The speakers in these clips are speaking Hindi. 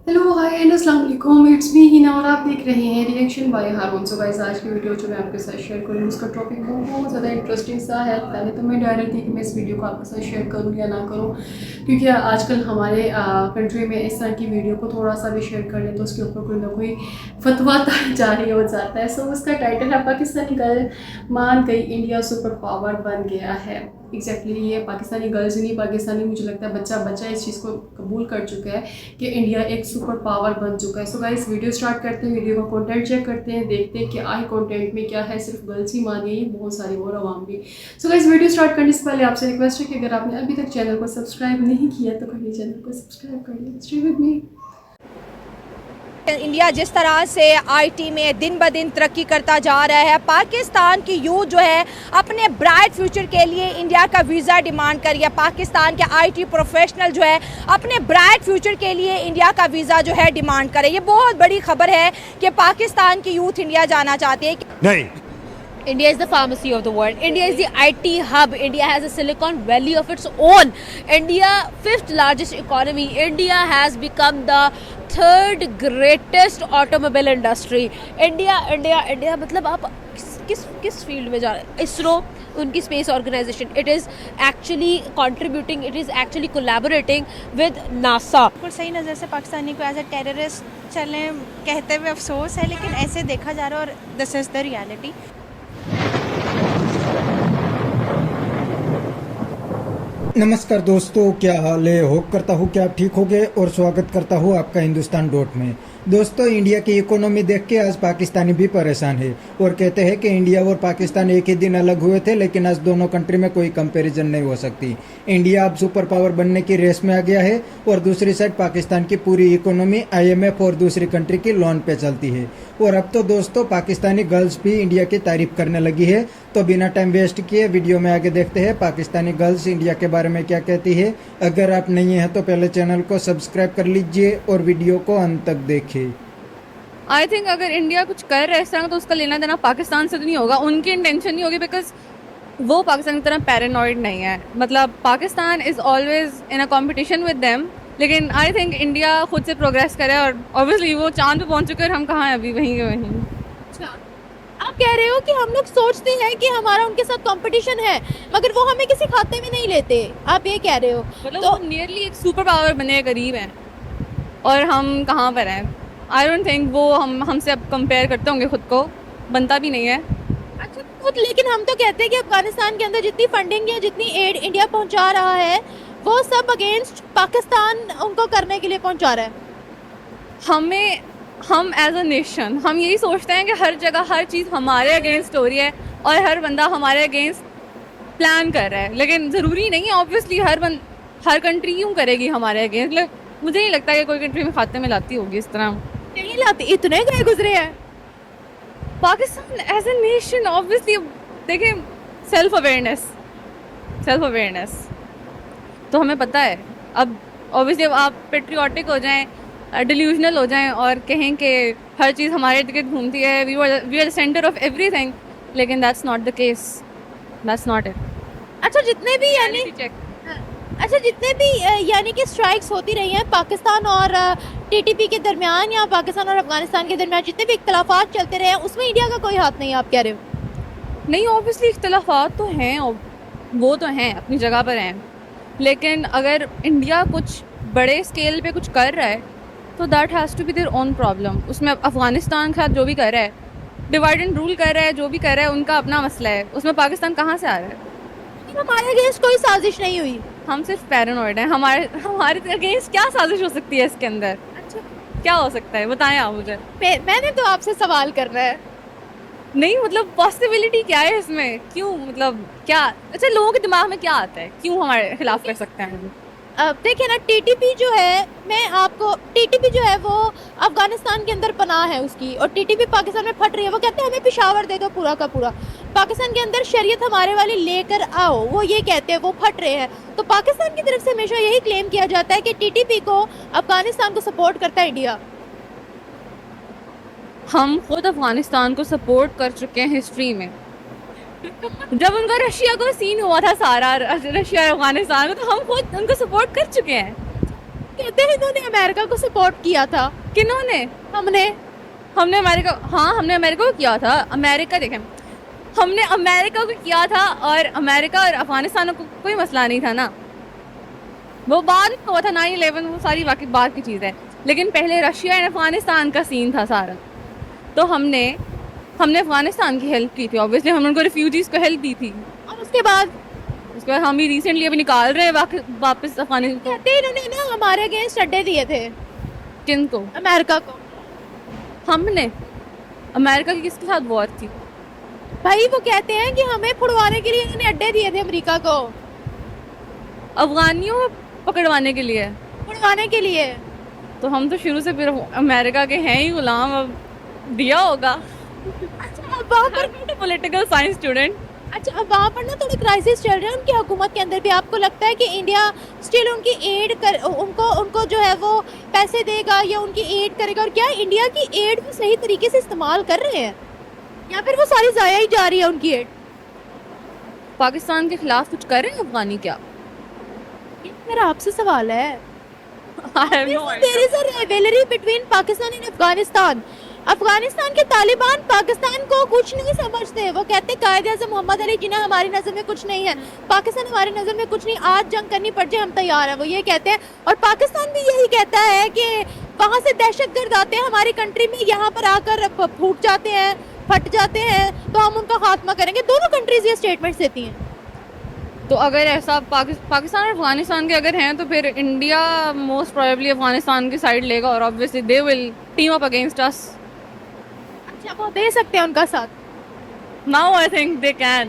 हेलो हाय एंड अस्सलाम वालेकुम, इट्स मी हिना और आप देख रहे हैं reaction by Haroon. So guys, आज की वीडियो जो मैं आपके साथ शेयर करूँ उसका टॉपिक बहुत ज़्यादा इंटरेस्टिंग सा है। पहले तो मैं डायरेक्ट थी कि मैं इस वीडियो को आपके साथ शेयर करूँ या ना करूँ, क्योंकि आजकल हमारे कंट्री में इस तरह की वीडियो को थोड़ा सा भी शेयर कर ले तो उसके ऊपर कोई ना कोई फतवा जारी हो जाता है। सो उसका टाइटल है पाकिस्तानी गर्ल मान गई इंडिया सुपर पावर बन गया है। एग्जैक्टली ये पाकिस्तानी गर्ल्स नहीं, पाकिस्तानी मुझे लगता है बच्चा बच्चा इस चीज़ को कबूल कर चुका है कि इंडिया एक सुपर पावर बन चुका है। सो गाइस, वीडियो स्टार्ट करते हैं, वीडियो का कंटेंट चेक करते हैं, देखते हैं कि आए कंटेंट में क्या है। सिर्फ गर्ल्स ही मान गई, बहुत सारी और आवाम भी। सो गाइस, वीडियो स्टार्ट करने से पहले आपसे रिक्वेस्ट है कि अगर आपने अभी तक चैनल को सब्सक्राइब नहीं किया तो करिए, चैनल को सब्सक्राइब कर लिया। Stay with me. इंडिया जिस तरह से आईटी में दिन ब दिन तरक्की करता जा रहा है, पाकिस्तान की यूथ जो है अपने ब्राइट फ्यूचर के लिए इंडिया का वीज़ा डिमांड कर रही है। पाकिस्तान के आईटी प्रोफेशनल जो है अपने ब्राइट फ्यूचर के लिए इंडिया का वीज़ा जो है डिमांड करे। ये बहुत बड़ी खबर है कि पाकिस्तान की यूथ इंडिया जाना चाहती है। नहीं, India is the pharmacy of the world. India is the IT hub. India has a Silicon Valley of its own. India, fifth largest economy. India has become the third greatest automobile industry. India मतलब आप किस फील्ड में जा रहे हैं? इसरो, उनकी space organisation, it is actually contributing, it is actually collaborating with NASA. बिल्कुल सही नज़र से पाकिस्तानी को एज ए टेररिस्ट चलें कहते हुए अफसोस है, लेकिन ऐसे देखा जा रहा है और दिस इज़ द रियलिटी। नमस्कार दोस्तों, क्या हाल है? होप करता हूँ कि आप ठीक होंगे और स्वागत करता हूँ आपका हिंदुस्तान डॉट में। दोस्तों, इंडिया की इकोनॉमी देख के आज पाकिस्तानी भी परेशान है और कहते हैं कि इंडिया और पाकिस्तान एक ही दिन अलग हुए थे, लेकिन आज दोनों कंट्री में कोई कंपैरिजन नहीं हो सकती। इंडिया अब सुपर पावर बनने की रेस में आ गया है और दूसरी साइड पाकिस्तान की पूरी इकोनॉमी IMF और दूसरी कंट्री की लोन पे चलती है। और अब तो दोस्तों पाकिस्तानी गर्ल्स भी इंडिया की तारीफ करने लगी है। तो बिना टाइम वेस्ट किए वीडियो में आगे देखते हैं पाकिस्तानी गर्ल्स इंडिया के बारे में क्या कहती है। अगर आप नहीं हैं तो पहले चैनल को सब्सक्राइब कर लीजिए और वीडियो को अंत तक देखिए। आई थिंक अगर इंडिया कुछ कर रहा है इस तरह तो उसका लेना देना पाकिस्तान से तो नहीं होगा, उनकी इंटेंशन नहीं होगी, बिकॉज वो पाकिस्तान की तरह पैरानॉइड नहीं है। मतलब Pakistan is always in a competition with them, लेकिन आई थिंक इंडिया खुद से प्रोग्रेस करे और ऑब्वियसली वो चांद पे पहुंच चुके हैं और हम कहाँ हैं अभी, वहीं के वहीं। आप कह रहे हो कि हम लोग सोचते हैं कि हमारा उनके साथ कंपटीशन है, मगर वो हमें किसी खाते में नहीं लेते, आप ये कह रहे हो? मतलब तो वो नियरली एक सुपर पावर बनने के करीब हैं और हम कहाँ पर हैं। आई डोंट थिंक वो हमसे अब कंपेयर करते होंगे, खुद को बनता भी नहीं है। अच्छा, लेकिन हम तो कहते हैं कि अफगानिस्तान के अंदर जितनी फंडिंग या जितनी एड इंडिया पहुंचा रहा है वो सब अगेंस्ट पाकिस्तान उनको करने के लिए पहुंचा रहा है। हम एज अ नेशन हम यही सोचते हैं कि हर जगह हर चीज़ हमारे अगेंस्ट हो रही है और हर बंदा हमारे अगेंस्ट प्लान कर रहा है, लेकिन ज़रूरी नहीं है। ऑब्वियसली हर कंट्री क्यों करेगी हमारे अगेंस्ट? मतलब मुझे नहीं लगता कि कोई कंट्री में खाते में लाती होगी इस तरह। नहीं लाती, इतने गए गुजरे हैं Pakistan as a nation. Obviously देखिए, सेल्फ अवेयरनेस तो हमें पता है। अब ऑब्वियसली अब आप पेट्रियाटिक हो जाएं, डिल्यूजनल हो जाएं और कहें कि हर चीज़ हमारे इर्द गिर्द घूमती है, we are the centre of everything, लेकिन that's not the case, that's not it. अच्छा, जितने भी यानी कि स्ट्राइक्स होती रही हैं पाकिस्तान और TTP के दरमियान या पाकिस्तान और अफगानिस्तान के दरमियान, जितने भी इख्तलाफात चलते रहे हैं उसमें इंडिया का कोई हाथ नहीं है, आप कह रहे हो? नहीं, ऑब्वियसली इख्तलाफात तो हैं, वो तो हैं, अपनी जगह पर हैं, लेकिन अगर इंडिया कुछ बड़े स्केल पे कुछ कर रहा है तो that has to be their own problem. उसमें अफगानिस्तान के साथ जो भी कर रहा है, डिवाइड एंड रूल कर रहा है, जो भी कर रहा है उनका अपना मसला है, उसमें पाकिस्तान कहाँ से आ रहा है? हमारे अगेंस्ट कोई साजिश नहीं हुई, हम सिर्फ पैरानॉइड हैं। हमारे अगेंस्ट क्या साजिश हो सकती है इसके अंदर? अच्छा, क्या हो सकता है, बताएं आप मुझे। मैंने तो आपसे सवाल करना है। नहीं, मतलब पॉसिबिलिटी क्या है इसमें? क्यों, मतलब क्या? अच्छा, लोगों के दिमाग में क्या आता है, क्यों हमारे खिलाफ कर सकते हैं? देखिए ना, TTP जो है वो अफगानिस्तान के अंदर पनाह है उसकी, और TTP पाकिस्तान में फट रही है। वो कहते हैं हमें पेशावर दे दो पूरा का पूरा, पाकिस्तान के अंदर शरीयत हमारे वाली लेकर आओ, वो ये कहते हैं, वो फट रहे हैं। तो पाकिस्तान की तरफ से हमेशा यही क्लेम किया जाता है कि TTP को अफगानिस्तान को सपोर्ट करता है इंडिया। हम खुद अफगानिस्तान को सपोर्ट कर चुके हैं हिस्ट्री में। जब उनका रशिया को सीन हुआ था सारा, रशिया अफगानिस्तान को, तो हम खुद उनको सपोर्ट कर चुके हैं। कहते हैं इन्होंने अमेरिका को सपोर्ट किया था। किन्होंने? हमने हमने अमेरिका, हाँ हमने अमेरिका को किया था। अमेरिका देखें, हमने अमेरिका को किया था और अमेरिका और अफगानिस्तान को कोई मसला नहीं था ना, वो बाद में हुआ था 9/11, वो सारी बाकी बात की चीज़ है। लेकिन पहले रशिया एंड अफगानिस्तान का सीन था सारा, तो हमने अफगानिस्तान की हेल्प की थी, ऑब्वियसली हमने उनको रिफ्यूजीज़ को हेल्प दी थी। और उसके बाद हम भी रिसेंटली अभी निकाल रहे हैं वापस अफगानिस्तान। कहते हैं इन्होंने ना हमारे अगेंस्ट अड्डे दिए थे। किनको? अमेरिका को। हमने अमेरिका की किसके साथ वॉर थी? भाई वो कहते हैं कि हमें फुड़वाने के लिए इन्होंने अड्डे दिए थे अमेरिका को, अफगानियों को पकड़वाने के लिए। फुड़वाने के लिए। तो हम तो शुरू से फिर अमेरिका के हैं ही गुलाम, अब दिया होगा। अच्छा अब वहाँ पर पॉलिटिकल साइंस स्टूडेंट। अच्छा अब वहाँ पर ना थोड़े क्राइसिस चल रहे हैं उनकी हुकूमत के अंदर भी। आपको लगता है कि इंडिया स्टिल उनकी एड कर उनको जो है वो पैसे देगा या उनकी एड करेगा? और क्या इंडिया की एड वो सही तरीके से इस्तेमाल कर रहे हैं या फिर वो सारी ज़ाया ही जा रही है उनकी एड? पाकिस्तान के खिलाफ कुछ कर रहे हैं अफगानी क्या? मेरा आपसे सवाल है। I have no idea. There is a rivalry between Pakistan and Afghanistan. Afghanistan के तालिबान पाकिस्तान को कुछ नहीं समझते। वो कहते हैं कायदे आज़म मोहम्मद अली जिन्ना हमारी नज़र में कुछ नहीं है, पाकिस्तान हमारी नज़र में कुछ नहीं, आज जंग करनी पड़ जाए हम तैयार हैं, वो ये कहते हैं। और पाकिस्तान भी यही कहता है कि वहाँ से दहशतगर्द आते हैं हमारी कंट्री में, यहाँ पर आकर फूट जाते हैं, फट जाते हैं, तो हम उनका खात्मा करेंगे। दोनों कंट्रीज ये स्टेटमेंट्स देती हैं। तो अगर ऐसा पाकिस्तान और अफगानिस्तान के अगर हैं तो फिर इंडिया मोस्ट प्रोबेबली अफगानिस्तान की साइड लेगा और obviously they will team up against us. अच्छा वो दे सकते हैं उनका साथ? Now I think they can,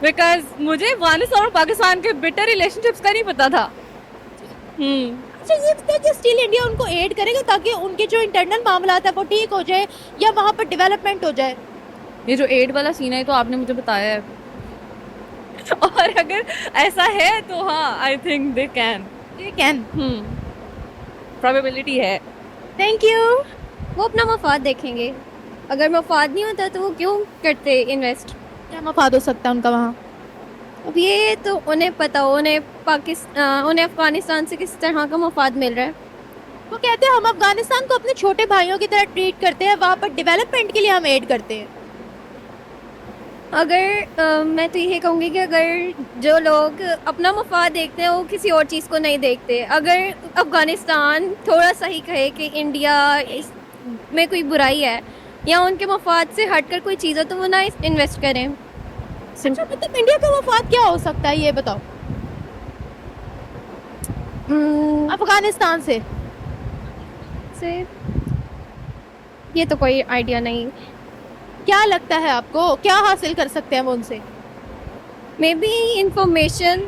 because मुझे अफगानिस्तान और पाकिस्तान के बिटर रिलेशनशिप्स का नहीं पता था। अच्छा ये बताइए कि स्टिल इंडिया उनको एड करेगा ताकि उनके जो इंटरनल मामला है वो ठीक हो जाए या वहाँ पर डेवलपमेंट हो जाए? ये जो एड वाला सीन है तो आपने मुझे बताया है और अगर ऐसा है तो हाँ I think they can. Probability है। Thank you. वो अपना मफाद देखेंगे, अगर मफाद नहीं होता तो वो क्यों करते इन्वेस्ट? क्या मफाद हो सकता है उनका वहाँ? अब ये तो उन्हें पता हो, उन्हें अफगानिस्तान से किस तरह का मफाद मिल रहा है। वो कहते हैं हम अफगानिस्तान को अपने छोटे भाइयों की तरह ट्रीट करते हैं, वहाँ पर डेवलपमेंट के लिए हम एड करते हैं। अगर मैं तो यही कहूँगी कि अगर जो लोग अपना मफाद देखते हैं वो किसी और चीज़ को नहीं देखते, अगर अफगानिस्तान थोड़ा सा ही कहे कि इंडिया में कोई बुराई है या उनके मफाद से हटकर कोई चीज़ हो तो वो ना इन्वेस्ट करें। अच्छा मतलब इंडिया का मफाद क्या हो सकता है ये बताओ अफगानिस्तान से? ये तो कोई आइडिया नहीं। क्या लगता है आपको क्या हासिल कर सकते हैं हम उनसे? मे बी इंफॉर्मेशन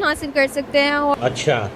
हासिल कर सकते हैं। और अच्छा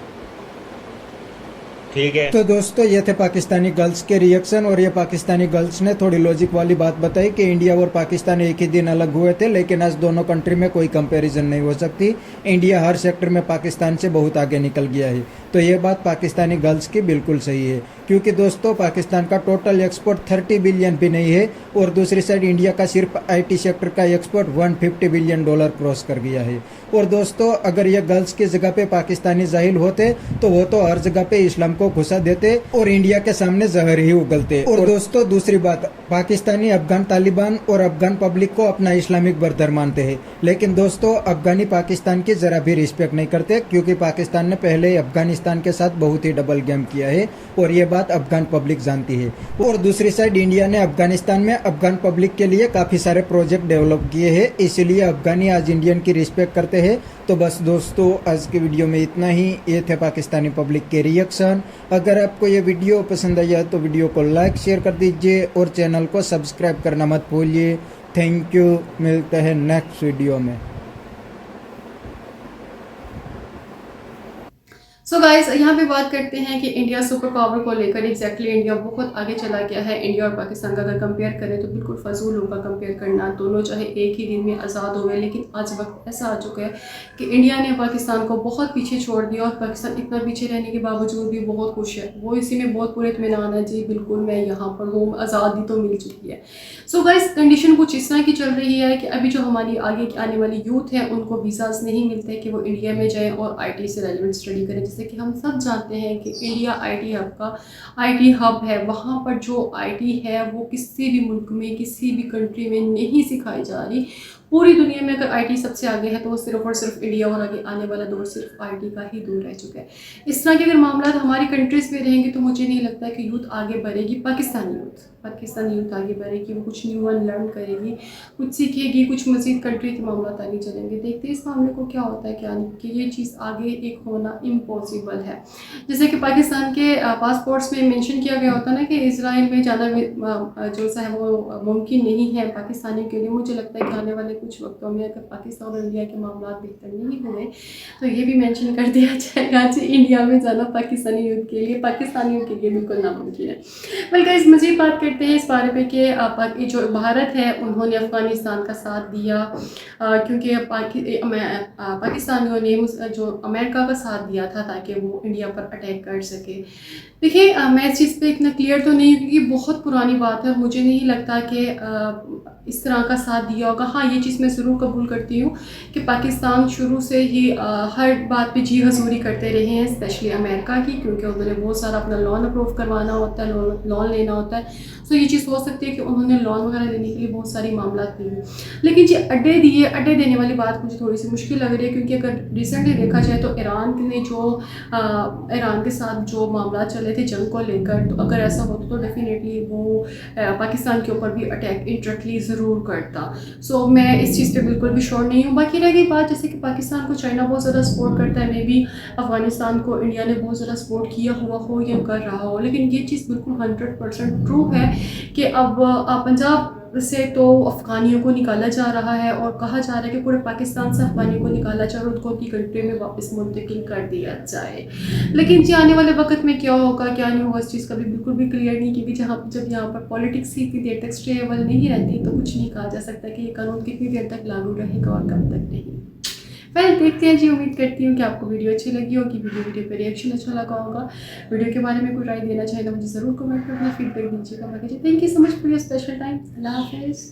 ठीक है। तो दोस्तों ये थे पाकिस्तानी गर्ल्स के रिएक्शन, और ये पाकिस्तानी गर्ल्स ने थोड़ी लॉजिक वाली बात बताई कि इंडिया और पाकिस्तान एक ही दिन अलग हुए थे, लेकिन आज दोनों कंट्री में कोई कंपैरिजन नहीं हो सकती। इंडिया हर सेक्टर में पाकिस्तान से बहुत आगे निकल गया है। तो ये बात पाकिस्तानी गर्ल्स की बिल्कुल सही है, क्योंकि दोस्तों पाकिस्तान का टोटल एक्सपोर्ट 30 बिलियन भी नहीं है, और दूसरी साइड इंडिया का सिर्फ IT सेक्टर का एक्सपोर्ट $150 बिलियन क्रॉस कर गया है। और दोस्तों अगर ये गर्ल्स की जगह पे पाकिस्तानी जाहिल होते तो वो तो हर जगह पे इस्लाम को घुसा देते और इंडिया के सामने जहर ही उगलते। और दोस्तों दूसरी बात, पाकिस्तानी अफगान तालिबान और अफगान पब्लिक को अपना इस्लामिक ब्रदर मानते हैं, लेकिन दोस्तों अफगानी पाकिस्तान की जरा भी रिस्पेक्ट नहीं करते, क्योंकि पाकिस्तान ने पहले अफगानिस्तान के साथ बहुत ही डबल गेम किया है, और ये बात अफगान पब्लिक जानती है। और दूसरी साइड इंडिया ने अफगानिस्तान में अफगान पब्लिक के लिए काफी सारे प्रोजेक्ट डेवलप किए हैं, इसलिए अफगानी आज इंडियन की रिस्पेक्ट करते हैं। तो बस दोस्तों आज के वीडियो में इतना ही। ये थे पाकिस्तानी पब्लिक के रिएक्शन। अगर आपको ये वीडियो पसंद आया तो वीडियो को लाइक शेयर कर दीजिए और चैनल को सब्सक्राइब करना मत भूलिए। थैंक यू, मिलते हैं नेक्स्ट वीडियो में। सो गाइस यहाँ पे बात करते हैं कि इंडिया सुपर पावर को लेकर एग्जैक्टली इंडिया बहुत आगे चला गया है। इंडिया और पाकिस्तान का अगर कंपेयर करें तो बिल्कुल फजूल होगा कंपेयर करना। दोनों चाहे एक ही दिन में आज़ाद हो गए, लेकिन आज वक्त ऐसा आ चुका है कि इंडिया ने पाकिस्तान को बहुत पीछे छोड़ दिया, और पाकिस्तान इतना पीछे रहने के बावजूद भी बहुत खुश है। वो इसी में बहुत पूरे इत्मीनान है, जी बिल्कुल मैं यहाँ पर हूँ, आज़ादी तो मिल चुकी है। सो गाइस कंडीशन कुछ इस तरह की चल रही है कि अभी जो हमारी आगे की आने वाली यूथ है उनको वीज़ाज नहीं मिलते कि वो इंडिया में जाएँ और IT से रेलिवेंट स्टडी करें। जैसे कि हम सब जानते हैं कि इंडिया आईटी हब का आईटी हब है। वहाँ पर जो आईटी है वो किसी भी मुल्क में, किसी भी कंट्री में नहीं सिखाई जा रही। पूरी दुनिया में अगर आईटी सबसे आगे है तो वो सिर्फ और सिर्फ इंडिया, और आगे आने वाला दौर सिर्फ आईटी का ही दूर रह चुका है। इस तरह के अगर मामला हमारी कंट्रीज़ में रहेंगे तो मुझे नहीं लगता कि यूथ आगे बढ़ेगी। पाकिस्तानी यूथ आगे बढ़ेगी, वो कुछ न्यू वन लर्न करेगी, कुछ सीखेगी, कुछ मज़ीद कंट्री के मामला आगे चलेंगे। देखते हैं इस मामले को क्या होता है क्या नहीं, कि ये चीज़ आगे एक होना इम्पॉसिबल है। जैसे कि पाकिस्तान के पासपोर्ट्स में मेंशन किया गया होता है ना कि इजराइल में जाना जो सा है वो मुमकिन नहीं है पाकिस्तानियों के लिए। मुझे लगता है कि आने वाले कुछ वक्तों में अगर पाकिस्तान और इंडिया के मामला बेहतर नहीं हुए तो ये भी मेंशन कर दिया जाएगा कि इंडिया में जाना पाकिस्तानी यूथ के लिए, पाकिस्तानियों के लिए बिल्कुल नामुमकिन है। बल्कि इस मज़ीद बात करते हैं इस बारे में कि जो भारत है उन्होंने अफ़गानिस्तान का साथ दिया, क्योंकि पाकिस्तानियों ने जो अमेरिका का साथ दिया था ताकि वो इंडिया पर अटैक कर सके। देखिए मैं इस चीज़ पे इतना क्लियर तो नहीं, क्योंकि बहुत पुरानी बात है। मुझे नहीं लगता कि इस तरह का साथ दिया होगा। हाँ, ये चीज़ मैं ज़रूर कबूल करती हूँ कि पाकिस्तान शुरू से ही हर बात पे जी हजूरी करते रहे हैं, स्पेशली अमेरिका की, क्योंकि उन्होंने बहुत सारा अपना लोन अप्रूव करवाना होता है, लोन लेना होता है। सो ये चीज़ हो सकती है कि उन्होंने लोन वगैरह लेने के लिए बहुत सारी मामला दिए। लेकिन जी अड्डे देने वाली बात मुझे थोड़ी सी मुश्किल लग रही है, क्योंकि अगर रिसेंटली देखा जाए तो ईरान ने जो ईरान के साथ जो मामला चले थे जंग को लेकर, तो अगर ऐसा होता तो डेफिनेटली वो पाकिस्तान के ऊपर भी अटैक इंटरेक्टली ज़रूर करता। सो मैं इस चीज़ पे बिल्कुल भी श्योर नहीं हूँ। बाकी रह गई बात जैसे कि पाकिस्तान को चाइना बहुत ज़्यादा सपोर्ट करता है, मे बी अफ़गानिस्तान को इंडिया ने बहुत ज़्यादा सपोर्ट किया हुआ हो या कर रहा हो, लेकिन ये चीज़ बिल्कुल 100% ट्रू है कि अब पंजाब से तो अफ़गानियों को निकाला जा रहा है और कहा जा रहा है कि पूरे पाकिस्तान से अफ़गानियों को निकाला जाए और उनको उनकी कंट्री में वापस मुंतकिल कर दिया जाए। लेकिन जी आने वाले वक्त में क्या होगा क्या नहीं होगा इस चीज़ का भी बिल्कुल भी क्लियर नहीं, क्योंकि जब यहाँ पर पॉलिटिक्स ही इतनी देर तक स्टेबल नहीं रहती तो कुछ नहीं कहा जा सकता कि ये कानून कितनी देर तक लागू रहेगा और कब तक नहीं। वेल देखते हैं जी। उम्मीद करती हूँ कि आपको वीडियो अच्छी लगी होगी, वीडियो पे रिएक्शन अच्छा लगा होगा। वीडियो के बारे में कोई राय देना चाहे तो मुझे ज़रूर कमेंट में अपना फीडबैक दीजिएगा। बाकी thank you so much for your special time. अल्लाह हाफिज़।